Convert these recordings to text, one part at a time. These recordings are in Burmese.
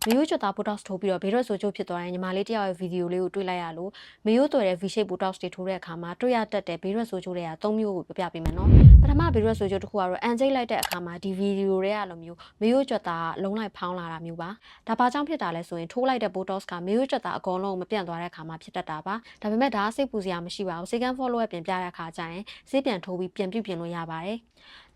မျိုးကျွတ်သား botox ထိုးပြီးတော့ဘေးရွက်ဆိုးကျိုးဖြစ်သွားတဲ့ညီမလေးတယောက်ရဲ့ဗီဒီယိုလေးကိုတွေ့လိုက်ရလို့မျိုးသွယ်တဲ့ V shape botox တွေထိုးတဲ့အခါမှာတွေ့ရတတ်တဲ့ဘေးရွက်ဆိုးကျိုးတွေက၃မျိုးကိုပြပြပေးမယ်နော်ပထမဘေးရွက်ဆိုးကျိုးတစ်ခုကတော့အန်ကျိတ်လိုက်တဲ့အခါမှာဒီဗီဒီယိုတွေကလိုမျိုးမျိုးကျွတ်သားလုံးလိုက်ဖောင်းလာတာမျိုးပါဒါဘာကြောင့်ဖြစ်တာလဲဆိုရင်ထိုးလိုက်တဲ့ botox ကမျိုးကျွတ်သားအကုန်လုံးမပြန့်သွားတဲ့အခါမှာဖြစ်တတ်တာပါဒါပေမဲ့ဒါစိတ်ပူစရာမရှိပါဘူးစေကန်း follow up ပြင်ပြတဲ့အခါကျရင်ဆေးပြန်ထိုးပြီးပြန်ပြုတ်ပြင်လို့ရပါတယ်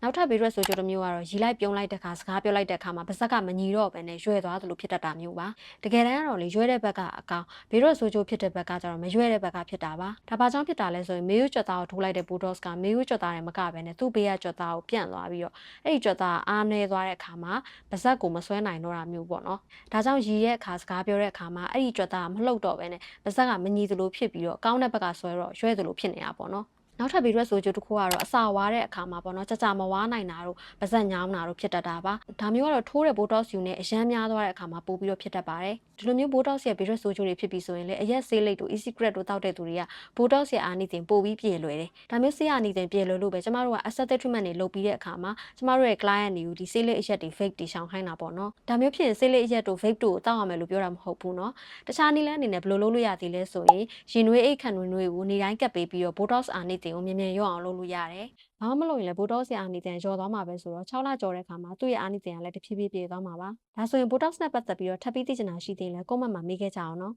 နောက်ထပ်ဘေးရွက်ဆိုးကျိုးတစ်မျိုးကတော့ရီလိုက်ပြုံးလိုက်တဲ့အခါစကားပြောလိုက်တဲ့အခါမှာပါးစပ်ကမညီတော့ဘဲနဲ့ရွယ်သွားသလိုဖြစ်တတ်တာမျိုးပါတကယ်တမ်းကတော့လေရွယ်တဲ့ဘက်ကအကောင်ဘေးရွက်ဆိုးကျိုးဖြစ်တဲ့ဘက်ကကျတော့မရွယ်တဲ့ဘက်ကဖြစ်တာပါဒါဘာကြောင့်ဖြစ်တာလဲဆိုရင်မေယူကြွက်သားကိုထိုးလိုက်တဲ့ botox ကမေယူကြွက်သားနဲ့မကဘဲနဲ့သူ့ဘေးကကြွက်သားကိုပြန့်သွားပြီးတော့အဲ့ဒီကြွက်သားအားနေသွားတဲ့အခါမှာပါးစပ်ကိုမဆွဲနိုင်တော့တာမျိုးပေါ့နော်ဒါကြောင့်ရီတဲ့အခါစကားပြောတဲ့အခါမှာအဲ့ဒီကြွက်သားကမလှုပ်တော့ဘဲနဲ့ပါးစပ်ကမညီသလိုဖြစ်ပြီးတော့ကောင်းတဲ့ဘက်ကဆွဲတော့ရွယ်သလိုဖြစ်နေတာပေါ့နော်နောက်ထပ်ဘေးရွက်ဆိုးကျိုးတစ်ခုကတော့အစာဝါတဲ့အခါမှာပေါ့နော်ကြမဝါနိုင်တာတို့ပါးစပ်ညောင်းတာတို့ဖြစ်တတ်တာပါဒါမျိုးကတော့ထိုးတဲ့ botox ယူနဲ့အရမ်းများသွားတဲ့အခါမှာပို့ပြီးတော့ဖြစ်တတ်ပါတယ်ဒီလိုမျိုး botox ရဲ့ဘေးရွက်ဆိုးကျိုးတွေဖြစ်ပြီးဆိုရင်လည်းအရက်ဆေးလိပ်တို့ e-secret တို့တောက်တဲ့သူတွေက botox ရဲ့အာနိသင်ပို့ပြီးပြေလွယ်တယ်ဒါမျိုးဆေးအာနိသင်ပြေလွယ်လို့ပဲကျမတို့က aesthetic treatment တွေလုပ်ပြီးတဲ့အခါမှာကျမတို့ရဲ့ client တွေကိုဒီဆေးလိပ်အရက်တွေ fake တွေရှောင်ခိုင်းတာပေါ့နော်ဒါမျိုးဖြစ်ရင်ဆေးလိပ်အရက်တို့ fake တို့ကိုတောက်ရမယ်လို့ပြောတာမဟုတ်ဘူးနော်တခြားနည်းလမ်းအနေနဲ့ဘယ်လိုလုပ်လို့ရသေးလဲဆိုရင်ရင်နွေးအိတ်ခန့်နွေးနွေးကိုနေတိုင်းကပ်ပေးပြီးတော့ botox အာနိသင်ကိုမြန်မြန်ရော့အောင်လုပ်လို့ရတယ်ဘာမှမလုပ်ရင်လည်း botox ရဲ့အာနိသင်ရော့သွားမှာပဲဆိုတော့6လကျော်တဲ့အခါမှာသူ့ရဲ့အာနိသင်ကလည်းတဖြည်းဖြည်းပြေသွားမှာပါဒါဆိုရင် botox နဲ့ပတ်သက်ပြီးတော့ထပ်ပြီးသိချင်တာရှိသေးရင်လည်း comment မှာမေးခဲ့ကြအောင်နော်